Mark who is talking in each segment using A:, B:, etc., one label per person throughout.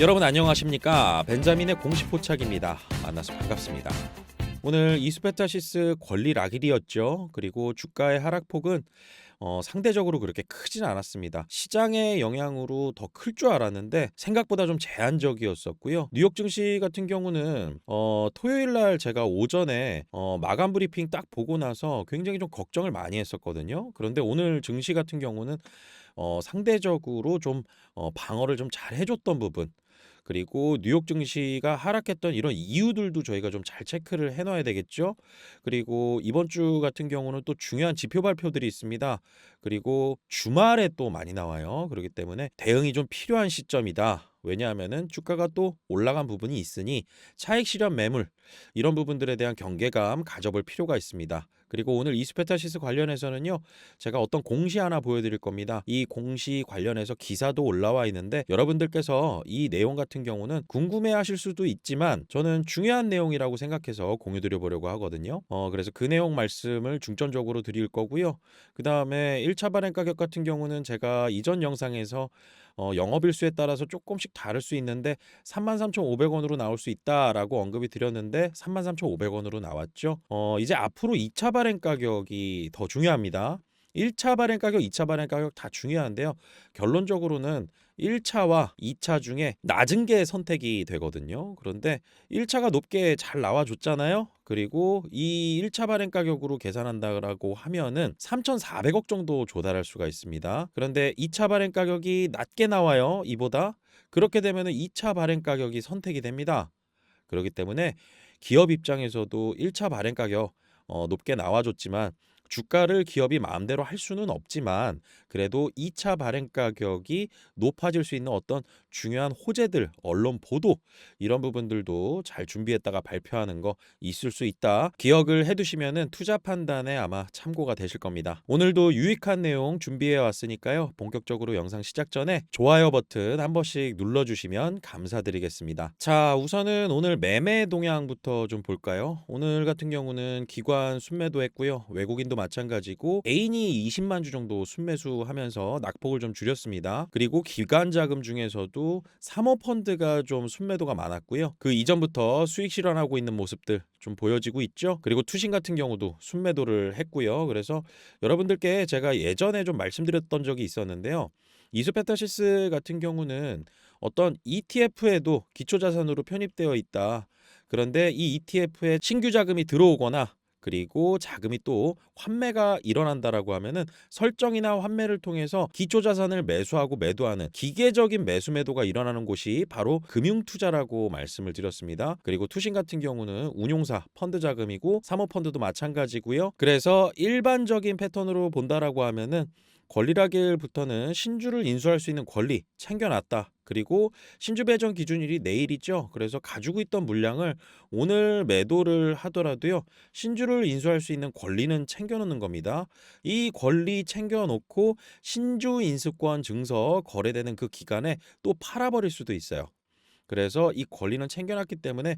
A: 여러분 안녕하십니까? 벤자민의 공식 포착입니다. 만나서 반갑습니다. 오늘 이스페타시스 권리 락일이었죠. 그리고 주가의 하락폭은 상대적으로 그렇게 크진 않았습니다. 시장의 영향으로 더 클 줄 알았는데 생각보다 좀 제한적이었었고요. 뉴욕 증시 같은 경우는 토요일 날 제가 오전에 마감 브리핑 딱 보고 나서 굉장히 좀 걱정을 많이 했었거든요. 그런데 오늘 증시 같은 경우는 상대적으로 좀 방어를 좀 잘 해줬던 부분, 그리고 뉴욕 증시가 하락했던 이런 이유들도 저희가 좀 잘 체크를 해 놔야 되겠죠. 그리고 이번 주 같은 경우는 또 중요한 지표 발표들이 있습니다. 그리고 주말에 또 많이 나와요. 그렇기 때문에 대응이 좀 필요한 시점이다. 왜냐하면은 주가가 또 올라간 부분이 있으니 차익 실현 매물 이런 부분들에 대한 경계감 가져볼 필요가 있습니다. 그리고 오늘 이스페타시스 관련해서는요, 제가 어떤 공시 하나 보여드릴 겁니다. 이 공시 관련해서 기사도 올라와 있는데 여러분들께서 이 내용 같은 경우는 궁금해하실 수도 있지만 저는 중요한 내용이라고 생각해서 공유드려 보려고 하거든요. 그래서 그 내용 말씀을 중점적으로 드릴 거고요. 그 다음에 1차 발행 가격 같은 경우는 제가 이전 영상에서 영업일수에 따라서 조금씩 다를 수 있는데 33,500원으로 나올 수 있다라고 언급이 드렸는데 33,500원으로 나왔죠. 이제 앞으로 2차 발행 가격이 더 중요합니다. 1차 발행 가격, 2차 발행 가격 다 중요한데요. 결론적으로는 1차와 2차 중에 낮은 게 선택이 되거든요. 그런데 1차가 높게 잘 나와줬잖아요. 그리고 이 1차 발행 가격으로 계산한다고 하면은 3,400억 정도 조달할 수가 있습니다. 그런데 2차 발행 가격이 낮게 나와요. 이보다. 그렇게 되면은 2차 발행 가격이 선택이 됩니다. 그렇기 때문에 기업 입장에서도 1차 발행 가격 높게 나와줬지만 주가를 기업이 마음대로 할 수는 없지만 그래도 2차 발행 가격이 높아질 수 있는 어떤 중요한 호재들, 언론 보도 이런 부분들도 잘 준비했다가 발표하는 거 있을 수 있다. 기억을 해두시면은 투자 판단에 아마 참고가 되실 겁니다. 오늘도 유익한 내용 준비해 왔으니까요. 본격적으로 영상 시작 전에 좋아요 버튼 한 번씩 눌러주시면 감사드리겠습니다. 자, 우선은 오늘 매매 동향부터 좀 볼까요? 오늘 같은 경우는 기관 순매도 했고요. 외국인도 마찬가지고 개인이 20만 주 정도 순매수하면서 낙폭을 좀 줄였습니다. 그리고 기관 자금 중에서도 사모펀드가 좀 순매도가 많았고요. 그 이전부터 수익 실현하고 있는 모습들 좀 보여지고 있죠. 그리고 투신 같은 경우도 순매도를 했고요. 그래서 여러분들께 제가 예전에 좀 말씀드렸던 적이 있었는데요. 이스페타시스 같은 경우는 어떤 ETF에도 기초자산으로 편입되어 있다. 그런데 이 ETF에 신규 자금이 들어오거나 그리고 자금이 또 환매가 일어난다라고 하면은 설정이나 환매를 통해서 기초 자산을 매수하고 매도하는 기계적인 매수 매도가 일어나는 곳이 바로 금융 투자라고 말씀을 드렸습니다. 그리고 투신 같은 경우는 운용사 펀드 자금이고 사모펀드도 마찬가지고요. 그래서 일반적인 패턴으로 본다라고 하면은 권리락일부터는 신주를 인수할 수 있는 권리 챙겨놨다. 그리고 신주 배정 기준일이 내일이죠. 그래서 가지고 있던 물량을 오늘 매도를 하더라도요. 신주를 인수할 수 있는 권리는 챙겨놓는 겁니다. 이 권리 챙겨놓고 신주 인수권 증서 거래되는 그 기간에 또 팔아버릴 수도 있어요. 그래서 이 권리는 챙겨놨기 때문에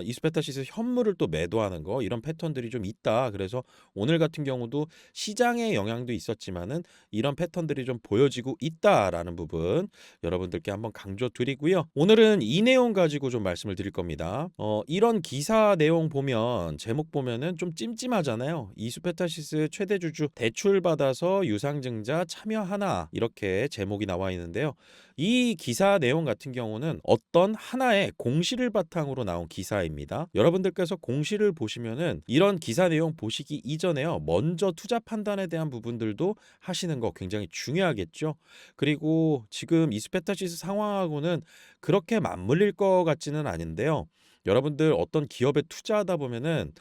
A: 이스페타시스 현물을 또 매도하는 거 이런 패턴들이 좀 있다. 그래서 오늘 같은 경우도 시장의 영향도 있었지만은 이런 패턴들이 좀 보여지고 있다라는 부분 여러분들께 한번 강조드리고요. 오늘은 이 내용 가지고 좀 말씀을 드릴 겁니다. 이런 기사 내용 보면 제목 보면은 좀 찜찜하잖아요. 이스페타시스 최대 주주 대출 받아서 유상증자 참여하나 이렇게 제목이 나와 있는데요. 이 기사 내용 같은 경우는 어떤 하나의 공시를 바탕으로 나온 기사입니다. 여러분들께서 공시를 보시면은 이런 기사 내용 보시기 이전에요. 먼저 투자 판단에 대한 부분들도 하시는 거 굉장히 중요하겠죠. 그리고 지금 이스페타시스 상황하고는 그렇게 맞물릴 것 같지는 않은데요. 여러분들 어떤 기업에 투자하다 보면은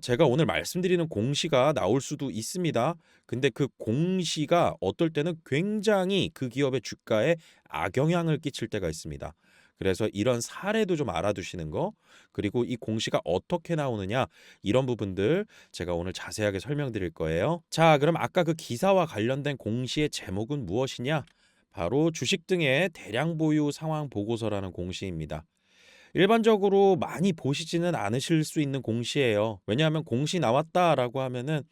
A: 제가 오늘 말씀드리는 공시가 나올 수도 있습니다. 근데 그 공시가 어떨 때는 굉장히 그 기업의 주가에 악영향을 끼칠 때가 있습니다. 그래서 이런 사례도 좀 알아두시는 거, 그리고 이 공시가 어떻게 나오느냐 이런 부분들 제가 오늘 자세하게 설명드릴 거예요. 자, 그럼 아까 그 기사와 관련된 공시의 제목은 무엇이냐? 바로 주식 등의 대량 보유 상황 보고서라는 공시입니다. 일반적으로 많이 보시지는 않으실 수 있는 공시예요. 왜냐하면 공시 나왔다라고 하면은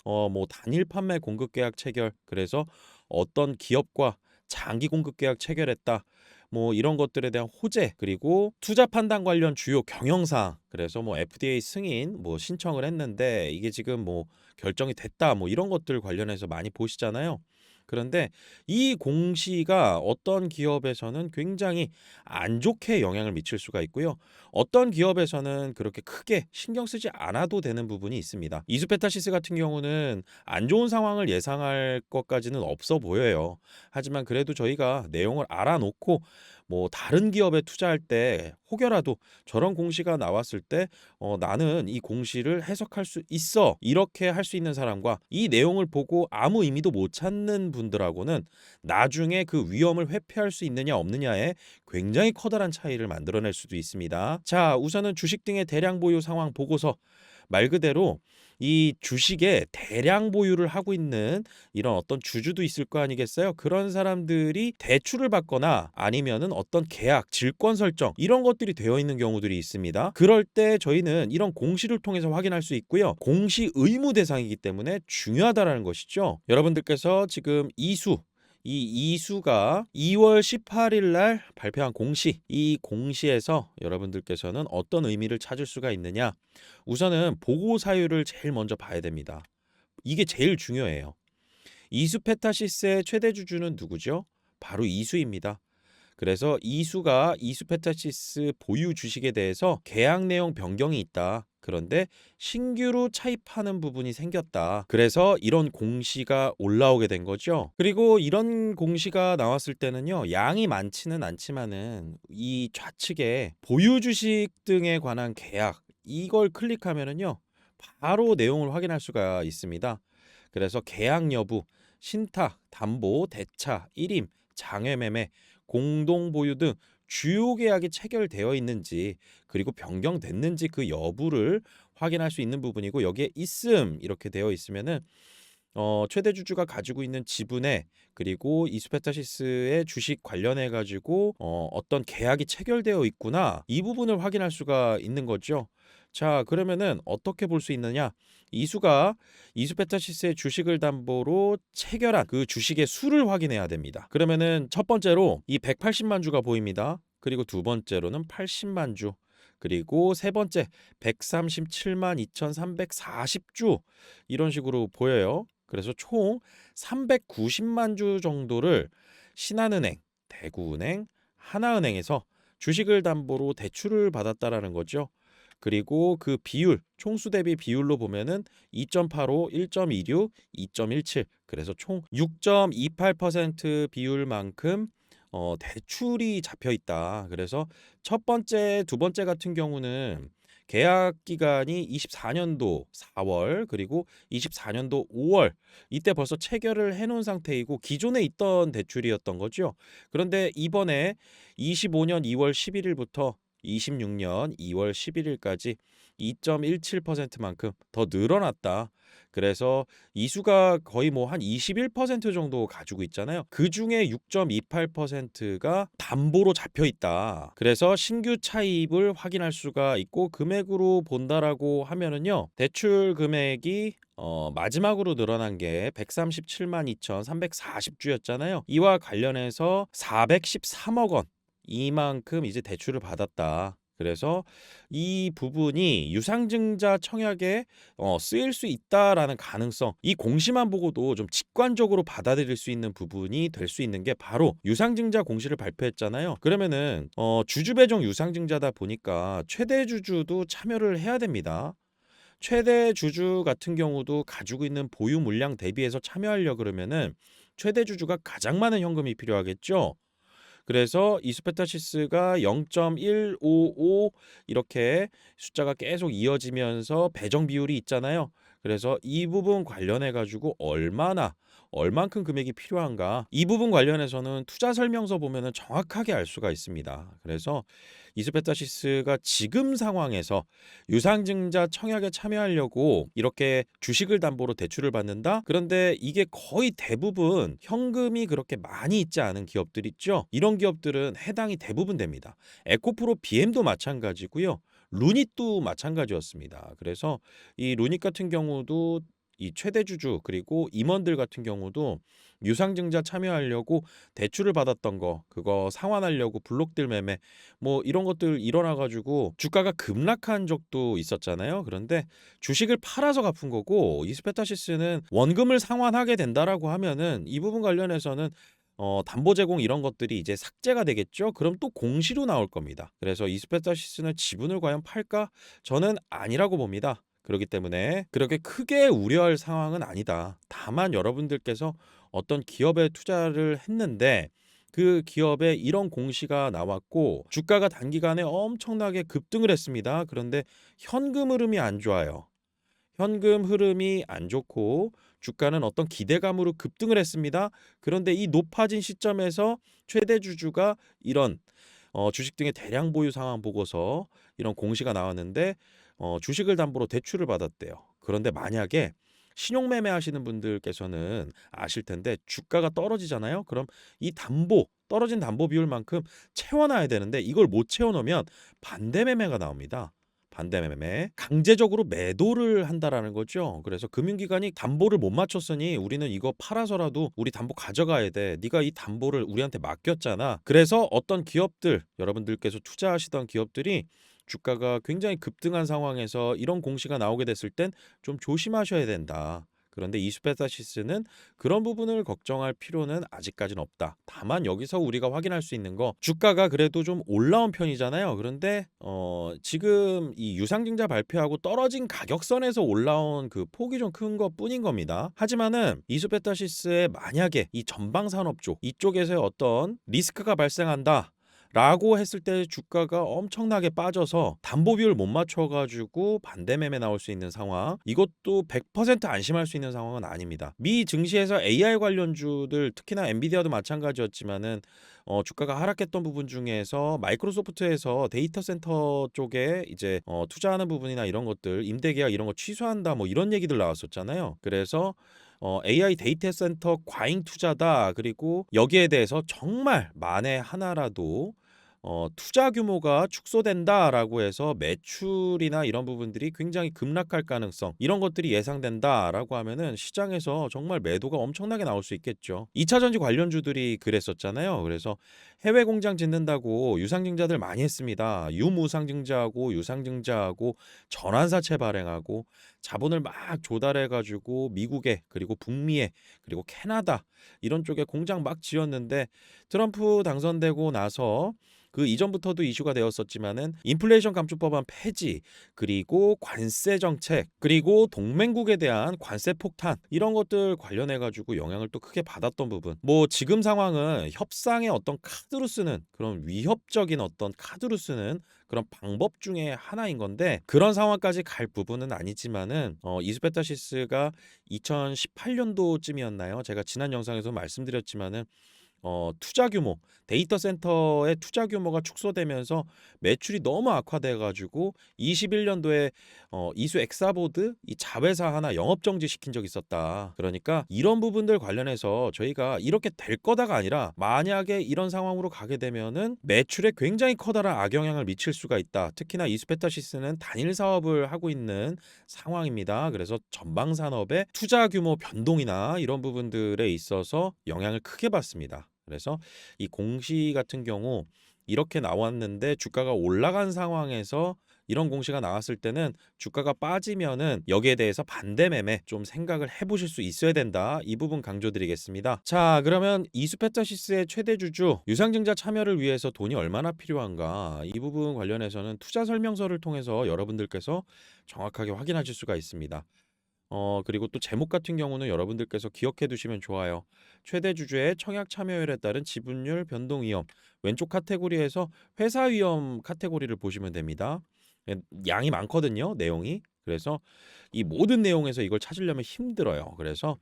A: 뭐 단일 판매 공급 계약 체결, 그래서 어떤 기업과 장기 공급 계약 체결했다. 뭐 이런 것들에 대한 호재, 그리고 투자 판단 관련 주요 경영사항. 그래서 뭐 FDA 승인 뭐 신청을 했는데 이게 지금 뭐 결정이 됐다. 뭐 이런 것들 관련해서 많이 보시잖아요. 그런데 이 공시가 어떤 기업에서는 굉장히 안 좋게 영향을 미칠 수가 있고요. 어떤 기업에서는 그렇게 크게 신경 쓰지 않아도 되는 부분이 있습니다. 이수페타시스 같은 경우는 안 좋은 상황을 예상할 것까지는 없어 보여요. 하지만 그래도 저희가 내용을 알아놓고 뭐 다른 기업에 투자할 때 혹여라도 저런 공시가 나왔을 때 나는 이 공시를 해석할 수 있어. 이렇게 할 수 있는 사람과 이 내용을 보고 아무 의미도 못 찾는 분들하고는 나중에 그 위험을 회피할 수 있느냐 없느냐에 굉장히 커다란 차이를 만들어낼 수도 있습니다. 자, 우선은 주식 등의 대량 보유 상황 보고서. 말 그대로 이 주식에 대량 보유를 하고 있는 이런 어떤 주주도 있을 거 아니겠어요? 그런 사람들이 대출을 받거나 아니면은 어떤 계약, 질권 설정 이런 것들이 되어 있는 경우들이 있습니다. 그럴 때 저희는 이런 공시를 통해서 확인할 수 있고요. 공시 의무 대상이기 때문에 중요하다라는 것이죠. 여러분들께서 지금 이 이수가 2월 18일 날 발표한 공시, 이 공시에서 여러분들께서는 어떤 의미를 찾을 수가 있느냐? 우선은 보고 사유를 제일 먼저 봐야 됩니다. 이게 제일 중요해요. 이수페타시스의 최대 주주는 누구죠? 바로 이수입니다. 그래서 이수가 이수페타시스 보유 주식에 대해서 계약 내용 변경이 있다. 그런데 신규로 차입하는 부분이 생겼다. 그래서 이런 공시가 올라오게 된 거죠. 그리고 이런 공시가 나왔을 때는요, 양이 많지는 않지만은 이 좌측에 보유 주식 등에 관한 계약 이걸 클릭하면은요, 바로 내용을 확인할 수가 있습니다. 그래서 계약 여부, 신탁, 담보, 대차, 일임, 장외매매, 공동보유 등 주요 계약이 체결되어 있는지, 그리고 변경됐는지 그 여부를 확인할 수 있는 부분이고, 여기에 있음 이렇게 되어 있으면은 최대 주주가 가지고 있는 지분에, 그리고 이수페타시스의 주식 관련해 가지고 어떤 계약이 체결되어 있구나, 이 부분을 확인할 수가 있는 거죠. 자, 그러면은 어떻게 볼 수 있느냐? 이수가 이수페타시스의 주식을 담보로 체결한 그 주식의 수를 확인해야 됩니다. 그러면은 첫 번째로 이 180만 주가 보입니다. 그리고 두 번째로는 80만 주, 그리고 세 번째 137만 2,340주, 이런 식으로 보여요. 그래서 총 390만 주 정도를 신한은행, 대구은행, 하나은행에서 주식을 담보로 대출을 받았다라는 거죠. 그리고 그 비율, 총수 대비 비율로 보면은 2.85, 1.26, 2.17, 그래서 총 6.28% 비율만큼 대출이 잡혀 있다. 그래서 첫 번째, 두 번째 같은 경우는 계약 기간이 24년도 4월, 그리고 24년도 5월, 이때 벌써 체결을 해놓은 상태이고 기존에 있던 대출이었던 거죠. 그런데 이번에 25년 2월 11일부터 26년 2월 11일까지 2.17%만큼 더 늘어났다. 그래서 이수가 거의 뭐 한 21% 정도 가지고 있잖아요. 그 중에 6.28%가 담보로 잡혀 있다. 그래서 신규 차입을 확인할 수가 있고, 금액으로 본다라고 하면은요, 대출 금액이 마지막으로 늘어난 게 137만 2,340주였잖아요. 이와 관련해서 413억 원, 이만큼 이제 대출을 받았다. 그래서 이 부분이 유상증자 청약에 쓰일 수 있다라는 가능성, 이 공시만 보고도 좀 직관적으로 받아들일 수 있는 부분이 될 수 있는 게 바로 유상증자 공시를 발표했잖아요. 그러면은 주주 배정 유상증자다 보니까 최대 주주도 참여를 해야 됩니다. 최대 주주 같은 경우도 가지고 있는 보유 물량 대비해서 참여하려 그러면은 최대 주주가 가장 많은 현금이 필요하겠죠. 그래서 이수페타시스가 0.155 이렇게 숫자가 계속 이어지면서 배정 비율이 있잖아요. 그래서 이 부분 관련해 가지고 얼만큼 금액이 필요한가, 이 부분 관련해서는 투자 설명서 보면은 정확하게 알 수가 있습니다. 그래서 이수페타시스가 지금 상황에서 유상증자 청약에 참여하려고 이렇게 주식을 담보로 대출을 받는다? 그런데 이게 거의 대부분 현금이 그렇게 많이 있지 않은 기업들 있죠? 이런 기업들은 해당이 대부분 됩니다. 에코프로 BM도 마찬가지고요. 루닛도 마찬가지였습니다. 그래서 이 루닛 같은 경우도 이 최대 주주 그리고 임원들 같은 경우도 유상증자 참여하려고 대출을 받았던 거 그거 상환하려고 블록딜 매매 뭐 이런 것들 일어나 가지고 주가가 급락한 적도 있었잖아요. 그런데 주식을 팔아서 갚은 거고 이스페타시스는 원금을 상환하게 된다라고 하면은 이 부분 관련해서는 담보 제공 이런 것들이 이제 삭제가 되겠죠. 그럼 또 공시로 나올 겁니다. 그래서 이스페타시스는 지분을 과연 팔까? 저는 아니라고 봅니다. 그렇기 때문에 그렇게 크게 우려할 상황은 아니다. 다만 여러분들께서 어떤 기업에 투자를 했는데 그 기업에 이런 공시가 나왔고 주가가 단기간에 엄청나게 급등을 했습니다. 그런데 현금 흐름이 안 좋아요. 현금 흐름이 안 좋고 주가는 어떤 기대감으로 급등을 했습니다. 그런데 이 높아진 시점에서 최대 주주가 이런 주식 등의 대량 보유 상황 보고서 이런 공시가 나왔는데 주식을 담보로 대출을 받았대요. 그런데 만약에 신용 매매하시는 분들께서는 아실 텐데 주가가 떨어지잖아요. 그럼 이 담보 떨어진 담보 비율만큼 채워놔야 되는데 이걸 못 채워놓으면 반대 매매가 나옵니다. 반대 매매 강제적으로 매도를 한다라는 거죠. 그래서 금융기관이 담보를 못 맞췄으니 우리는 이거 팔아서라도 우리 담보 가져가야 돼. 네가 이 담보를 우리한테 맡겼잖아. 그래서 어떤 기업들 여러분들께서 투자하시던 기업들이 주가가 굉장히 급등한 상황에서 이런 공시가 나오게 됐을 땐 좀 조심하셔야 된다. 그런데 이스페타시스는 그런 부분을 걱정할 필요는 아직까지는 없다. 다만 여기서 우리가 확인할 수 있는 거 주가가 그래도 좀 올라온 편이잖아요. 그런데 지금 이 유상증자 발표하고 떨어진 가격선에서 올라온 그 폭이 좀 큰 것뿐인 겁니다. 하지만은 이스페타시스의 만약에 이 전방산업 쪽 이쪽에서의 어떤 리스크가 발생한다. 라고 했을 때 주가가 엄청나게 빠져서 담보 비율 못 맞춰가지고 반대 매매 나올 수 있는 상황 이것도 100% 안심할 수 있는 상황은 아닙니다. 미 증시에서 AI 관련주들 특히나 엔비디아도 마찬가지였지만은 주가가 하락했던 부분 중에서 마이크로소프트에서 데이터 센터 쪽에 이제 투자하는 부분이나 이런 것들 임대 계약 이런 거 취소한다 뭐 이런 얘기들 나왔었잖아요. 그래서 AI 데이터 센터 과잉 투자다. 그리고 여기에 대해서 정말 만에 하나라도 투자 규모가 축소된다라고 해서 매출이나 이런 부분들이 굉장히 급락할 가능성 이런 것들이 예상된다라고 하면은 시장에서 정말 매도가 엄청나게 나올 수 있겠죠. 2차 전지 관련주들이 그랬었잖아요. 그래서 해외 공장 짓는다고 유상증자들 많이 했습니다. 유무상증자하고 유상증자하고 전환사채 발행하고 자본을 막 조달해 가지고 미국에 그리고 북미에 그리고 캐나다 이런 쪽에 공장 막 지었는데 트럼프 당선되고 나서 그 이전부터도 이슈가 되었었지만은 인플레이션 감축법안 폐지 그리고 관세 정책 그리고 동맹국에 대한 관세 폭탄 이런 것들 관련해 가지고 영향을 또 크게 받았던 부분 뭐 지금 상황은 협상의 어떤 카드로 쓰는 그런 위협적인 어떤 카드로 쓰는 그런 방법 중에 하나인 건데 그런 상황까지 갈 부분은 아니지만은 이스페타시스가 2018년도쯤이었나요? 제가 지난 영상에서 말씀드렸지만은 투자 규모, 데이터 센터의 투자 규모가 축소되면서 매출이 너무 악화돼 가지고 21년도에 이수 엑사보드 이 자회사 하나 영업 정지 시킨 적이 있었다. 그러니까 이런 부분들 관련해서 저희가 이렇게 될 거다가 아니라 만약에 이런 상황으로 가게 되면은 매출에 굉장히 커다란 악영향을 미칠 수가 있다. 특히나 이스페타시스는 단일 사업을 하고 있는 상황입니다. 그래서 전방 산업의 투자 규모 변동이나 이런 부분들에 있어서 영향을 크게 받습니다. 그래서 이 공시 같은 경우 이렇게 나왔는데 주가가 올라간 상황에서 이런 공시가 나왔을 때는 주가가 빠지면은 여기에 대해서 반대 매매 좀 생각을 해보실 수 있어야 된다. 이 부분 강조드리겠습니다. 자, 그러면 이스페타시스의 최대 주주 유상증자 참여를 위해서 돈이 얼마나 필요한가? 이 부분 관련해서는 투자 설명서를 통해서 여러분들께서 정확하게 확인하실 수가 있습니다. 그리고 또 제목 같은 경우는 여러분들께서 기억해 두시면 좋아요. 최대 주주의 청약 참여율에 따른 지분율 변동 위험. 왼쪽 카테고리에서 회사 위험 카테고리를 보시면 됩니다. 양이 많거든요, 내용이. 그래서 이 모든 내용에서 이걸 찾으려면 힘들어요. 그래서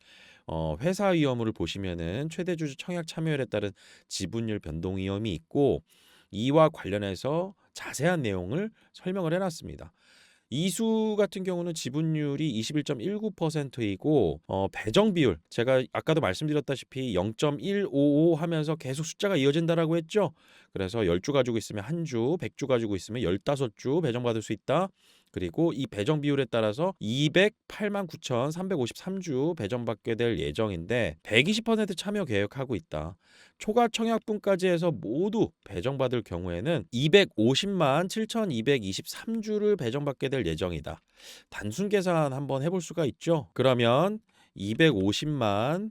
A: 회사 위험을 보시면은 최대 주주 청약 참여율에 따른 지분율 변동 위험이 있고 이와 관련해서 자세한 내용을 설명을 해놨습니다. 이수 같은 경우는 지분율이 21.19%이고 배정 비율 제가 아까도 말씀드렸다시피 0.155 하면서 계속 숫자가 이어진다라고 했죠. 그래서 10주 가지고 있으면 1주, 100주 가지고 있으면 15주 배정받을 수 있다. 그리고 이 배정 비율에 따라서 208만 9,353주 배정받게 될 예정인데 120% 참여 계획하고 있다. 초과 청약분까지 해서 모두 배정받을 경우에는 250만 7,223주를 배정받게 될 예정이다. 단순 계산 한번 해볼 수가 있죠. 그러면 250만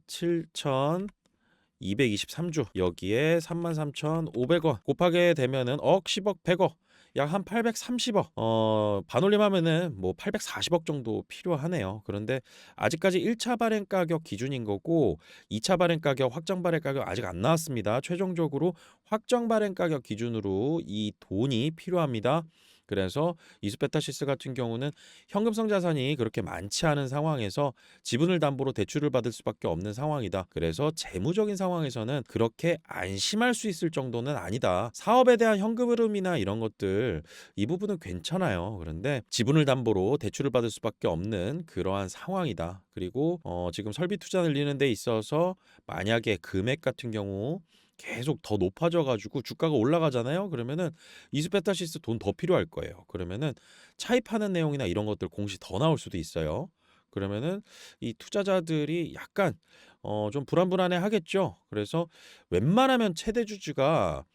A: 7,223주 여기에 33,500원 곱하게 되면은 억, 10억, 100억 약 한 830억 반올림하면은 뭐 840억 정도 필요하네요. 그런데 아직까지 1차 발행 가격 기준인 거고 2차 발행 가격, 확정 발행 가격 아직 안 나왔습니다. 최종적으로 확정 발행 가격 기준으로 이 돈이 필요합니다. 그래서 이스페타시스 같은 경우는 현금성 자산이 그렇게 많지 않은 상황에서 지분을 담보로 대출을 받을 수밖에 없는 상황이다. 그래서 재무적인 상황에서는 그렇게 안심할 수 있을 정도는 아니다. 사업에 대한 현금 흐름이나 이런 것들 이 부분은 괜찮아요. 그런데 지분을 담보로 대출을 받을 수밖에 없는 그러한 상황이다. 그리고 지금 설비 투자 늘리는 데 있어서 만약에 금액 같은 경우 계속 더 높아져 가지고 주가가 올라가잖아요. 그러면은 이스페타시스 돈 더 필요할 거예요. 그러면은 차입하는 내용이나 이런 것들 공시 더 나올 수도 있어요. 그러면은 이 투자자들이 약간 좀 불안불안해 하겠죠. 그래서 웬만하면 최대 주주가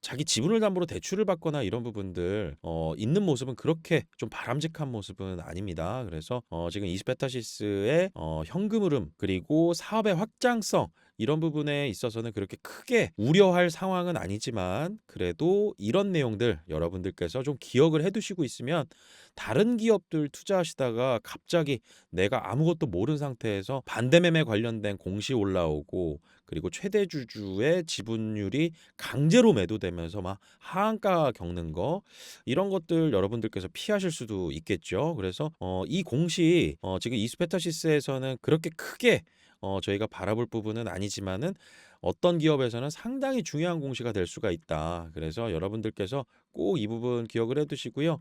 A: 자기 지분을 담보로 대출을 받거나 이런 부분들 있는 모습은 그렇게 좀 바람직한 모습은 아닙니다. 그래서 지금 이스페타시스의 현금 흐름 그리고 사업의 확장성 이런 부분에 있어서는 그렇게 크게 우려할 상황은 아니지만 그래도 이런 내용들 여러분들께서 좀 기억을 해두시고 있으면 다른 기업들 투자하시다가 갑자기 내가 아무것도 모르는 상태에서 반대매매 관련된 공시 올라오고 그리고 최대 주주의 지분율이 강제로 매도되면서 막 하한가 겪는 거 이런 것들 여러분들께서 피하실 수도 있겠죠. 그래서 이 공시 지금 이스페타시스에서는 그렇게 크게 저희가 바라볼 부분은 아니지만은 어떤 기업에서는 상당히 중요한 공시가 될 수가 있다. 그래서 여러분들께서 꼭 이 부분 기억을 해두시고요.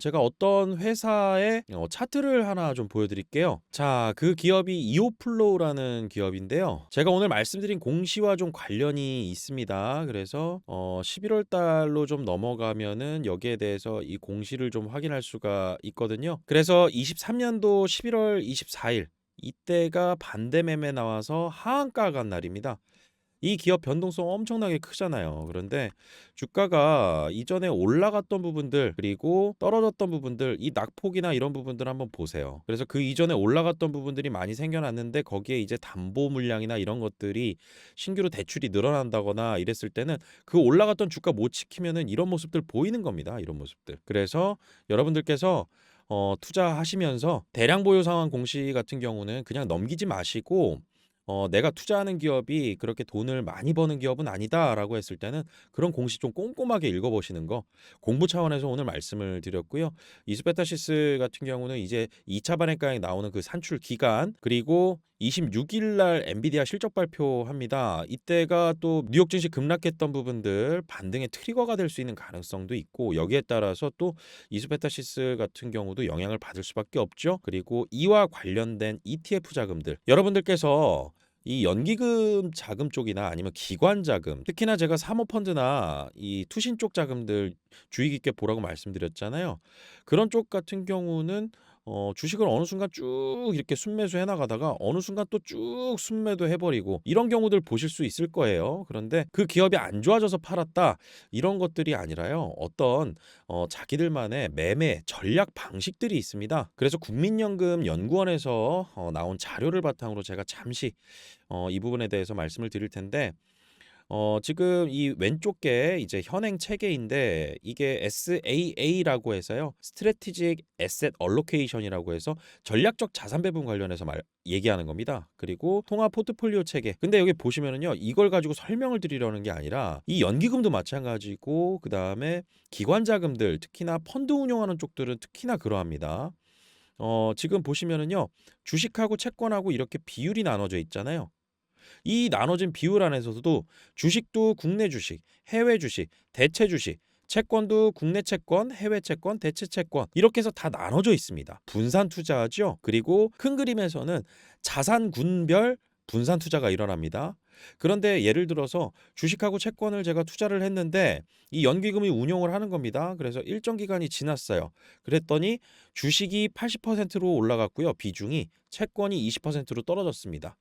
A: 제가 어떤 회사의 차트를 하나 좀 보여드릴게요. 자, 그 기업이 이오플로우라는 기업인데요. 제가 오늘 말씀드린 공시와 좀 관련이 있습니다. 그래서 11월 달로 좀 넘어가면은 여기에 대해서 이 공시를 좀 확인할 수가 있거든요. 그래서 23년도 11월 24일 이때가 반대 매매 나와서 하한가 간 날입니다. 이 기업 변동성 엄청나게 크잖아요. 그런데 주가가 이전에 올라갔던 부분들 그리고 떨어졌던 부분들 이 낙폭이나 이런 부분들 한번 보세요. 그래서 그 이전에 올라갔던 부분들이 많이 생겨났는데 거기에 이제 담보 물량이나 이런 것들이 신규로 대출이 늘어난다거나 이랬을 때는 그 올라갔던 주가 못 지키면은 이런 모습들 보이는 겁니다. 이런 모습들. 그래서 여러분들께서 투자하시면서 대량 보유 상환 공시 같은 경우는 그냥 넘기지 마시고 내가 투자하는 기업이 그렇게 돈을 많이 버는 기업은 아니다라고 했을 때는 그런 공시 좀 꼼꼼하게 읽어보시는 거 공부 차원에서 오늘 말씀을 드렸고요. 이스페타시스 같은 경우는 이제 2차 발행가에 나오는 그 산출 기간 그리고 26일 날 엔비디아 실적 발표합니다. 이때가 또 뉴욕 증시 급락했던 부분들 반등의 트리거가 될 수 있는 가능성도 있고 여기에 따라서 또 이스페타시스 같은 경우도 영향을 받을 수밖에 없죠. 그리고 이와 관련된 ETF 자금들 여러분들께서 이 연기금 자금 쪽이나 아니면 기관 자금 특히나 제가 사모펀드나 이 투신 쪽 자금들 주의 깊게 보라고 말씀드렸잖아요. 그런 쪽 같은 경우는 주식을 어느 순간 쭉 이렇게 순매수 해나가다가 어느 순간 또 쭉 순매도 해버리고 이런 경우들 보실 수 있을 거예요. 그런데 그 기업이 안 좋아져서 팔았다 이런 것들이 아니라요. 어떤 자기들만의 매매 전략 방식들이 있습니다. 그래서 국민연금연구원에서 나온 자료를 바탕으로 제가 잠시 이 부분에 대해서 말씀을 드릴 텐데 지금 이 왼쪽 게 이제 현행 체계인데 이게 SAA라고 해서요. Strategic Asset Allocation이라고 해서 전략적 자산 배분 관련해서 얘기하는 겁니다. 그리고 통합 포트폴리오 체계. 근데 여기 보시면은요. 이걸 가지고 설명을 드리려는 게 아니라 이 연기금도 마찬가지고 그다음에 기관 자금들 특히나 펀드 운용하는 쪽들은 특히나 그러합니다. 지금 보시면은요. 주식하고 채권하고 이렇게 비율이 나눠져 있잖아요. 이 나눠진 비율 안에서도 주식도 국내 주식, 해외 주식, 대체 주식, 채권도 국내 채권, 해외 채권, 대체 채권 이렇게 해서 다 나눠져 있습니다. 분산 투자죠. 그리고 큰 그림에서는 자산 군별 분산 투자가 일어납니다. 그런데 예를 들어서 주식하고 채권을 제가 투자를 했는데 이 연기금이 운용을 하는 겁니다. 그래서 일정 기간이 지났어요. 그랬더니 주식이 80%로 올라갔고요. 비중이 채권이 20%로 떨어졌습니다.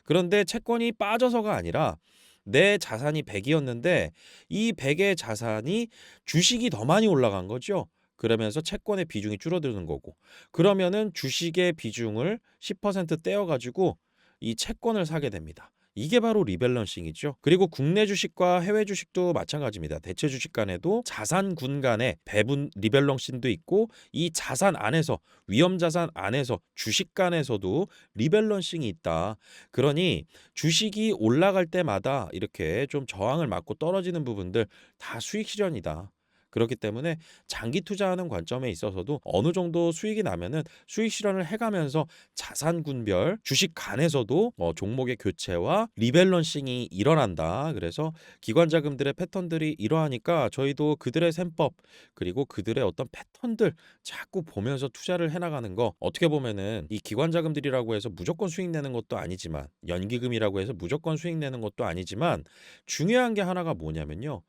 A: 그런데 채권이 빠져서가 아니라 내 자산이 100이었는데 이 100의 자산이 주식이 더 많이 올라간 거죠. 그러면서 채권의 비중이 줄어드는 거고. 그러면은 주식의 비중을 10% 떼어 가지고 이 채권을 사게 됩니다. 이게 바로 리밸런싱이죠. 그리고 국내 주식과 해외 주식도 마찬가지입니다. 대체 주식 간에도 자산군 간의 배분 리밸런싱도 있고 이 자산 안에서 위험 자산 안에서 주식 간에서도 리밸런싱이 있다. 그러니 주식이 올라갈 때마다 이렇게 좀 저항을 맞고 떨어지는 부분들 다 수익 실현이다. 그렇기 때문에 장기 투자하는 관점에 있어서도 어느 정도 수익이 나면은 수익 실현을 해가면서 자산 군별 주식 간에서도 종목의 교체와 리밸런싱이 일어난다. 그래서 기관 자금들의 패턴들이 이러하니까 저희도 그들의 셈법 그리고 그들의 어떤 패턴들 자꾸 보면서 투자를 해나가는 거 어떻게 보면은 이 기관 자금들이라고 해서 무조건 수익 내는 것도 아니지만 연기금이라고 해서 무조건 수익 내는 것도 아니지만 중요한 게 하나가 뭐냐면요.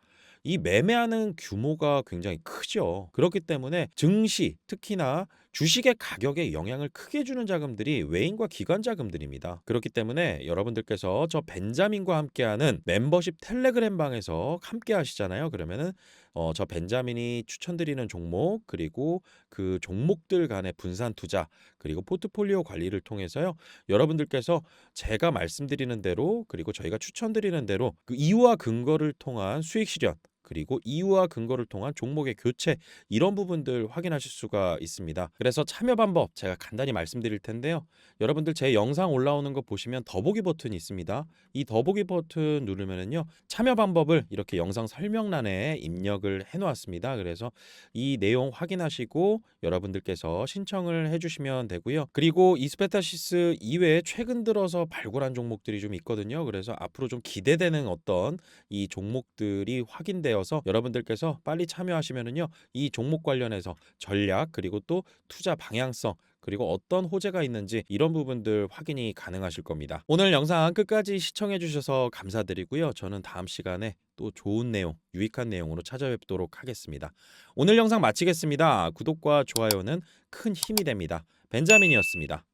A: 이 매매하는 규모가 굉장히 크죠. 그렇기 때문에 증시, 특히나 주식의 가격에 영향을 크게 주는 자금들이 외인과 기관 자금들입니다. 그렇기 때문에 여러분들께서 저 벤자민과 함께하는 멤버십 텔레그램 방에서 함께 하시잖아요. 그러면은 저 벤자민이 추천드리는 종목 그리고 그 종목들 간의 분산 투자 그리고 포트폴리오 관리를 통해서요. 여러분들께서 제가 말씀드리는 대로 그리고 저희가 추천드리는 대로 그 이유와 근거를 통한 수익 실현 그리고 이유와 근거를 통한 종목의 교체 이런 부분들 확인하실 수가 있습니다. 그래서 참여 방법 제가 간단히 말씀드릴 텐데요. 여러분들 제 영상 올라오는 거 보시면 더보기 버튼이 있습니다. 이 더보기 버튼 누르면은요. 참여 방법을 이렇게 영상 설명란에 입력을 해 놓았습니다. 그래서 이 내용 확인하시고 여러분들께서 신청을 해 주시면 되고요. 그리고 이스페타시스 이외에 최근 들어서 발굴한 종목들이 좀 있거든요. 그래서 앞으로 좀 기대되는 어떤 이 종목들이 확인되어서 여러분들께서 빨리 참여하시면은요. 이 종목 관련해서 전략 그리고 또 투자 방향성 그리고 어떤 호재가 있는지 이런 부분들 확인이 가능하실 겁니다. 오늘 영상 끝까지 시청해 주셔서 감사드리고요. 저는 다음 시간에 또 좋은 내용, 유익한 내용으로 찾아뵙도록 하겠습니다. 오늘 영상 마치겠습니다. 구독과 좋아요는 큰 힘이 됩니다. 벤자민이었습니다.